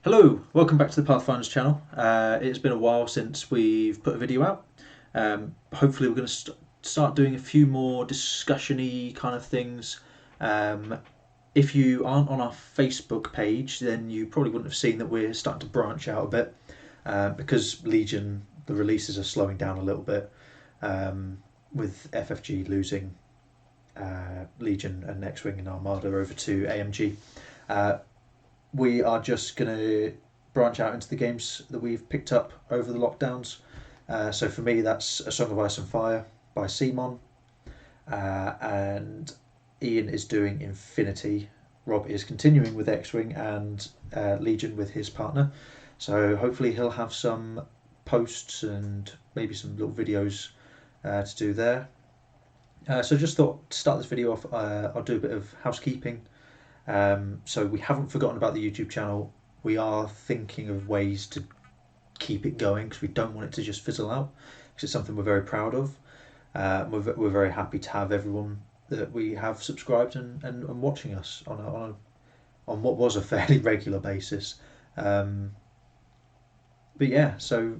Hello, welcome back to the Pathfinders channel. It's been a while since we've put a video out. Hopefully we're going to start doing a few more discussion-y kind of things. If you aren't on our Facebook page, then you probably wouldn't have seen that we're starting to branch out a bit because Legion, the releases are slowing down a little bit with FFG losing Legion and X-Wing and Armada over to AMG. We are just going to branch out into the games that we've picked up over the lockdowns. So for me, that's A Song of Ice and Fire by Simon, and Ian is doing Infinity. Rob is continuing with X-Wing and Legion with his partner. So hopefully he'll have some posts and maybe some little videos to do there. So just thought to start this video off, I'll do a bit of housekeeping. So we haven't forgotten about the YouTube channel. We are thinking of ways to keep it going because we don't want it to just fizzle out, because it's something we're very proud of. We're very happy to have everyone that we have subscribed and watching us on what was a fairly regular basis. But yeah, so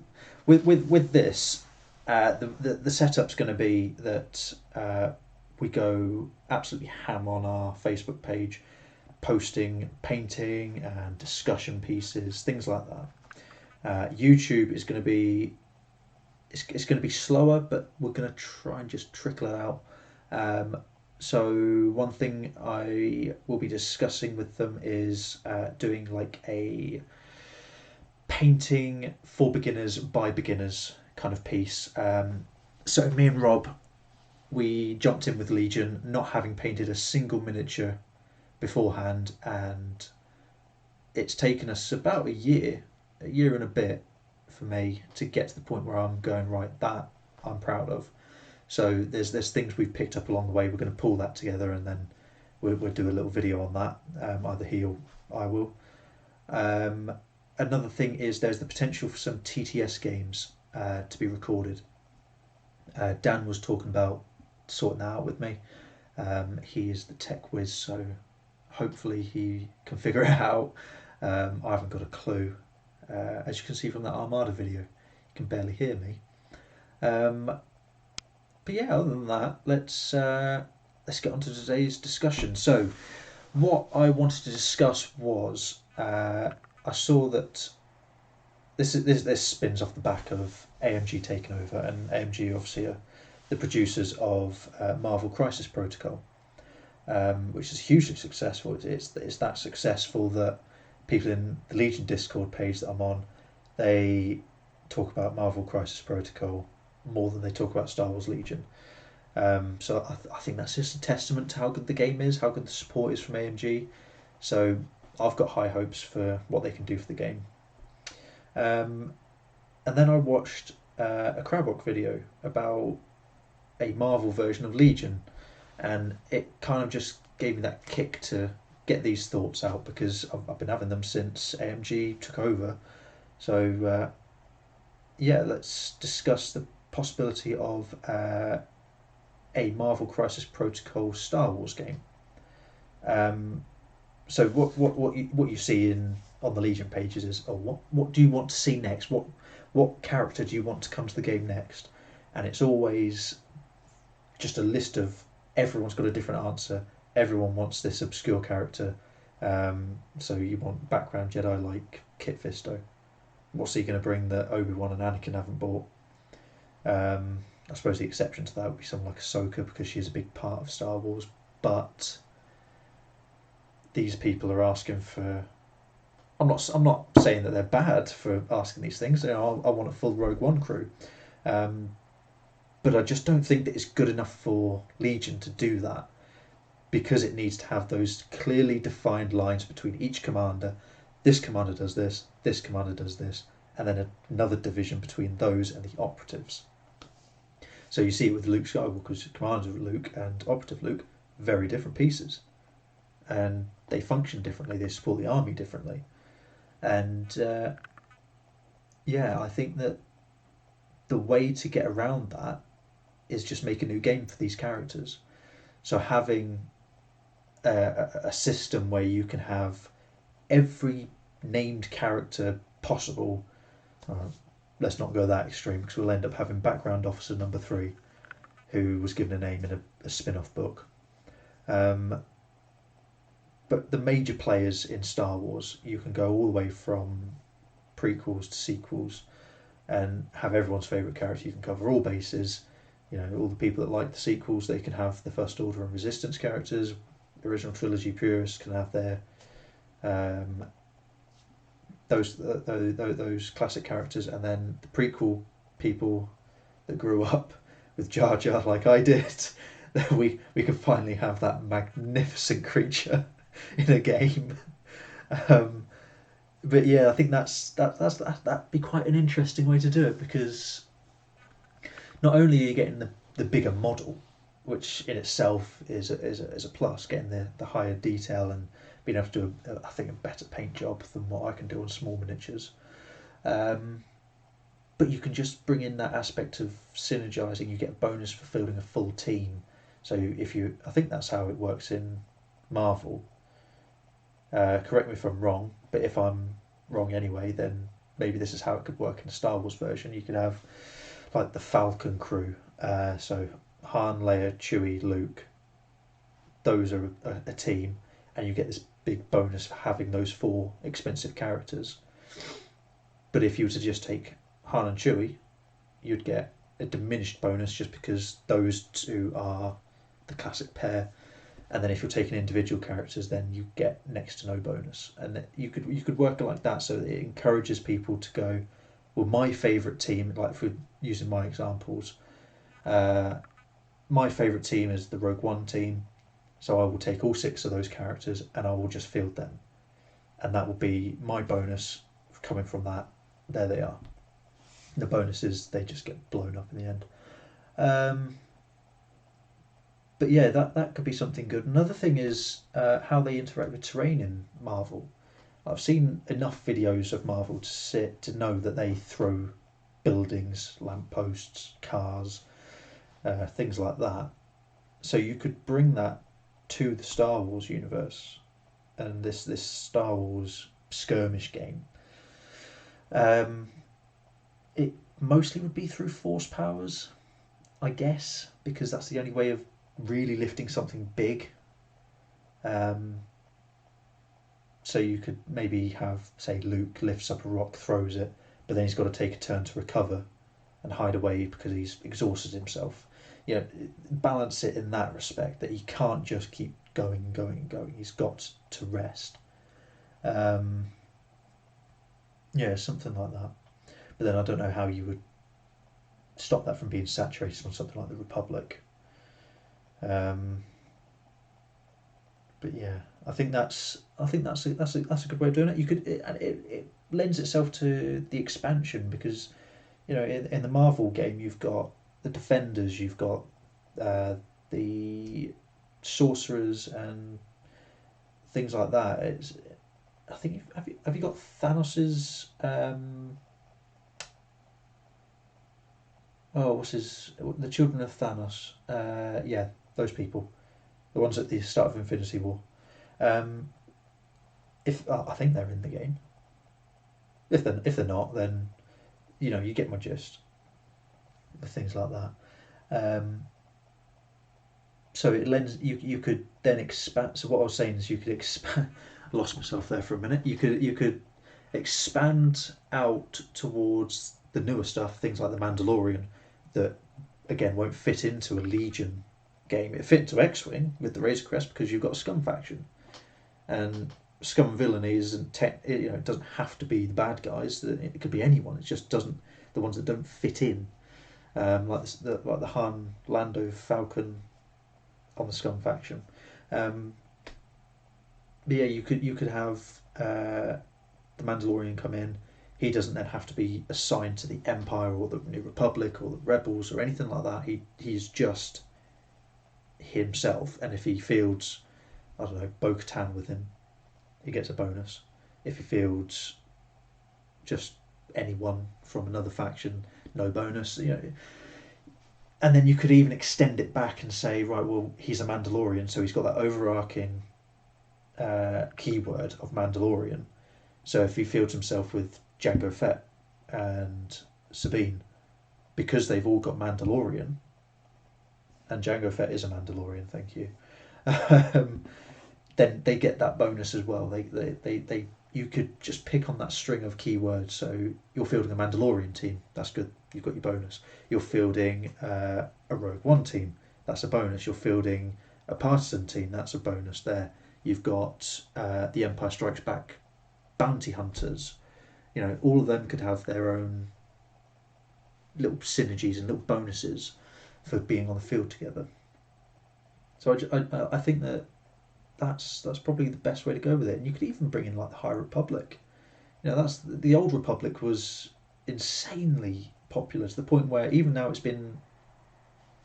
with this, the setup's going to be that we go absolutely ham on our Facebook page, posting painting and discussion pieces, things like that. YouTube is going to be it's going to be slower, but we're going to try and just trickle it out. So one thing I will be discussing with them is doing like a painting for beginners by beginners kind of piece. So me and Rob, we jumped in with Legion, not having painted a single miniature beforehand, and it's taken us about a year and a bit for me to get to the point where I'm going, right, that I'm proud of. So there's things we've picked up along the way. We're going to pull that together, and then we'll do a little video on that. Either he or I will. Another thing is there's the potential for some TTS games to be recorded. Dan was talking about sorting that out with me. He is the tech whiz, so hopefully he can figure it out. I haven't got a clue. As you can see from that Armada video, you can barely hear me. But yeah, other than that, let's get on to today's discussion. So, what I wanted to discuss was I saw that this spins off the back of AMG taking over, and AMG obviously are the producers of Marvel Crisis Protocol. Which is hugely successful. It's that successful that people in the Legion Discord page that I'm on, they talk about Marvel Crisis Protocol more than they talk about Star Wars Legion. So I think that's just a testament to how good the game is, how good the support is from AMG. So I've got high hopes for what they can do for the game. And then I watched a Crabrock video about a Marvel version of Legion, and it kind of just gave me that kick to get these thoughts out, because I've been having them since AMG took over. So yeah, let's discuss the possibility of a Marvel Crisis Protocol Star Wars game. So what you see on the Legion pages is, what do you want to see next? What character do you want to come to the game next? And it's always just a list of, everyone's got a different answer. Everyone wants this obscure character. So you want background Jedi like Kit Fisto. What's he going to bring that Obi-Wan and Anakin haven't bought? I suppose the exception to that would be someone like Ahsoka, because she's a big part of Star Wars. But these people are asking for. I'm not saying that they're bad for asking these things. I want a full Rogue One crew. But I just don't think that it's good enough for Legion to do that, because it needs to have those clearly defined lines between each commander. This commander does this, this commander does this, and then another division between those and the operatives. So you see it with Luke Skywalker's Commander Luke and Operative Luke, very different pieces. And they function differently, they support the army differently. And yeah, I think that the way to get around that is just make a new game for these characters. So having a system where you can have every named character possible. Let's not go that extreme because we'll end up having background officer number 3, who was given a name in a spin-off book. But the major players in Star Wars, you can go all the way from prequels to sequels and have everyone's favourite character. You can cover all bases. All the people that like the sequels, they can have the First Order and Resistance characters. Original trilogy purists can have their those classic characters, and then the prequel people that grew up with Jar Jar like I did, we could finally have that magnificent creature in a game. But yeah, I think that'd be quite an interesting way to do it, because not only are you getting the bigger model, which in itself is a plus, getting the higher detail and being able to do I think a better paint job than what I can do on small miniatures. But you can just bring in that aspect of synergizing. You get a bonus for fielding a full team. So I think that's how it works in Marvel. Correct me if I'm wrong, but if I'm wrong anyway, then maybe this is how it could work in the Star Wars version. You could have like the Falcon crew, so Han, Leia, Chewie, Luke. Those are a team, and you get this big bonus for having those 4 expensive characters. But if you were to just take Han and Chewie, you'd get a diminished bonus just because those 2 are the classic pair. And then if you're taking individual characters, then you get next to no bonus. And you could work it like that, so that it encourages people to go, well, my favourite team, like if we're using my examples, my favourite team is the Rogue One team, so I will take all 6 of those characters and I will just field them. And that will be my bonus coming from that. There they are. The bonuses, they just get blown up in the end. But yeah, that could be something good. Another thing is how they interact with terrain in Marvel. I've seen enough videos of Marvel to know that they throw buildings, lampposts, cars, things like that. So you could bring that to the Star Wars universe and this Star Wars skirmish game. It mostly would be through force powers, I guess, because that's the only way of really lifting something big. So you could maybe have, say, Luke lifts up a rock, throws it, but then he's got to take a turn to recover and hide away because he's exhausted himself. Balance it in that respect, that he can't just keep going and going and going. He's got to rest. Something like that. But then I don't know how you would stop that from being saturated on something like the Republic. But yeah, I think that's a good way of doing it. It lends itself to the expansion, because in the Marvel game you've got the Defenders, you've got the Sorcerers and things like that. I think have you got Thanos's the children of Thanos? Those people, the ones at the start of Infinity War. I think they're in the game. If they're not, then you get my gist. Things like that. So it lends you could then expand. So what I was saying is you could expand. I lost myself there for a minute. You could expand out towards the newer stuff, things like the Mandalorian, that again won't fit into a Legion game. It fit into X-Wing with the Razor Crest because you've got a Scum faction, and Scum and villainy isn't it doesn't have to be the bad guys. It could be anyone. It just doesn't, the ones that don't fit in, like the Han, Lando, Falcon on the Scum faction. But yeah, you could have the Mandalorian come in. He doesn't then have to be assigned to the Empire or the New Republic or the Rebels or anything like that. He's just himself, and if he fields, I don't know, Bo-Katan with him, he gets a bonus. If he fields just anyone from another faction, no bonus. And then you could even extend it back and say, right, well, he's a Mandalorian, so he's got that overarching keyword of Mandalorian. So if he fields himself with Jango Fett and Sabine, because they've all got Mandalorian, and Jango Fett is a Mandalorian, thank you. um, then they get that bonus as well. They you could just pick on that string of keywords. So you're fielding a Mandalorian team, that's good. You've got your bonus. You're fielding a Rogue One team, that's a bonus. You're fielding a Partisan team, that's a bonus there. You've got the Empire Strikes Back bounty hunters. You know, all of them could have their own little synergies and little bonuses for being on the field together. So I think that that's probably the best way to go with it. And you could even bring in like the High Republic. You know, that's the old Republic was insanely popular to the point where even now it's been,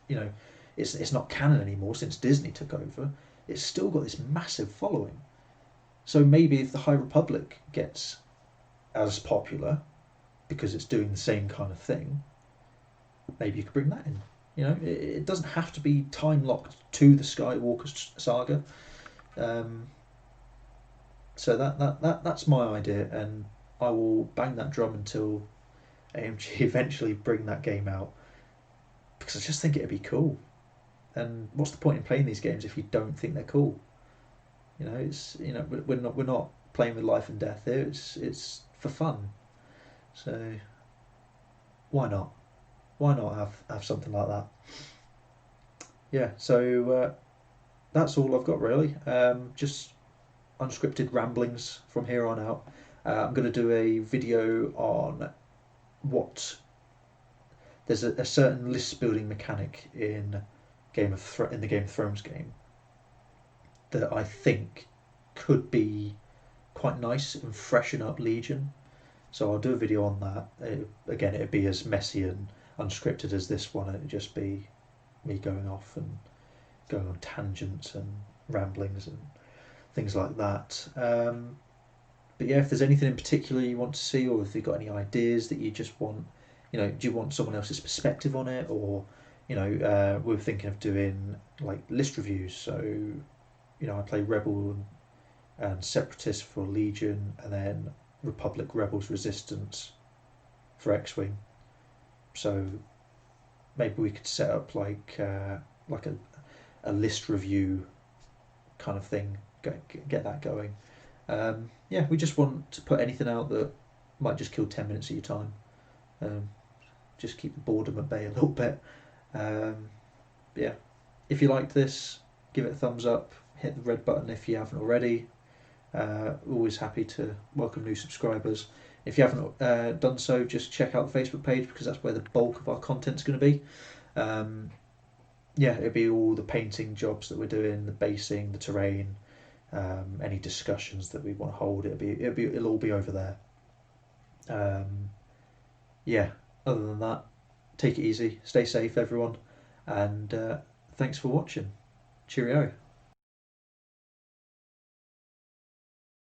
you know, it's not canon anymore since Disney took over. It's still got this massive following. So maybe if the High Republic gets as popular because it's doing the same kind of thing, maybe you could bring that in. You know, it doesn't have to be time locked to the Skywalker saga. Um, so that's my idea, and I will bang that drum until AMG eventually bring that game out because I just think it'd be cool. And what's the point in playing these games if you don't think they're cool? You know, we're not playing with life and death here. It's for fun. So why not? Why not have something like that? Yeah. So that's all I've got really. Just unscripted ramblings from here on out. I'm going to do a video on what there's a certain list building mechanic in in the Game of Thrones game that I think could be quite nice and freshen up Legion. So I'll do a video on that. Again, it'd be as messy and unscripted as this one. It'd just be me going off and going on tangents and ramblings and things like that. But yeah, if there's anything in particular you want to see, or if you've got any ideas that you just want, you know, do you want someone else's perspective on it, or you know, we were thinking of doing like list reviews. So you know, I play Rebel and Separatist for Legion, and then Republic, Rebels, Resistance for X-wing. So maybe we could set up like a list review kind of thing, get that going. Yeah, we just want to put anything out that might just kill 10 minutes of your time. Um, just keep the boredom at bay a little bit. Yeah, if you liked this, give it a thumbs up, hit the red button if you haven't already. Always happy to welcome new subscribers. If you haven't done so, just check out the Facebook page because that's where the bulk of our content's going to be. Yeah, it'll be all the painting jobs that we're doing, the basing, the terrain, any discussions that we want to hold. It'll all be over there. Yeah. Other than that, take it easy, stay safe, everyone, and thanks for watching. Cheerio.